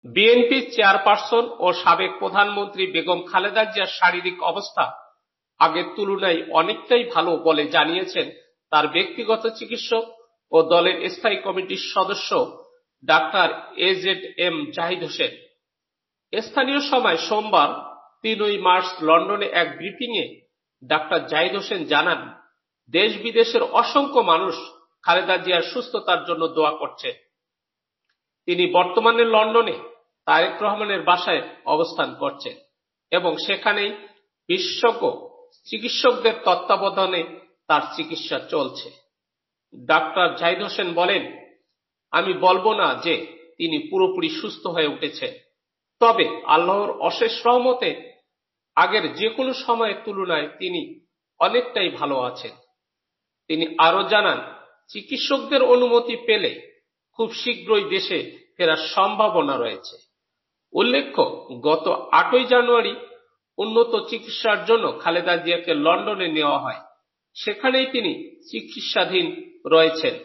বিএনপির চেয়ারপারসন ও সাবেক প্রধানমন্ত্রী বেগম খালেদা জিয়ার শারীরিক অবস্থা আগের তুলনায় অনেকটাই ভালো বলে জানিয়েছেন তার ব্যক্তিগত চিকিৎসক ও দলের স্থায়ী কমিটির সদস্য ডাক্তার এজেড জাহিদ হোসেন। স্থানীয় সময় সোমবার ৩ মার্চ লন্ডনে এক ব্রিফিংয়ে ডাক্তার জাহিদ হোসেন জানান, দেশ বিদেশের অসংখ্য মানুষ খালেদা জিয়ার সুস্থতার জন্য দোয়া করছে। তিনি বর্তমানে লন্ডনে তারেক রহমানের বাসায় অবস্থান করছেন এবং সেখানেই বিশেষজ্ঞ চিকিৎসকদের তত্ত্বাবধানে তার চিকিৎসা চলছে। ডাক্তার জাহিদ হোসেন বলেন, আমি বলবো না যে তিনি পুরোপুরি সুস্থ হয়ে উঠেছেন, তবে আল্লাহর অশেষ রহমতে আগের যে কোনো সময়ের তুলনায় তিনি অনেকটাই ভালো আছেন। তিনি আরো জানান, চিকিৎসকদের অনুমতি পেলে খুব শীঘ্রই দেশে ফেরার সম্ভাবনা রয়েছে। উল্লেখ্য, গত 8 জানুয়ারি উন্নত চিকিৎসার জন্য খালেদা জিয়াকে লন্ডনে নেওয়া হয়, সেখানেই তিনি চিকিৎসাধীন রয়েছেন।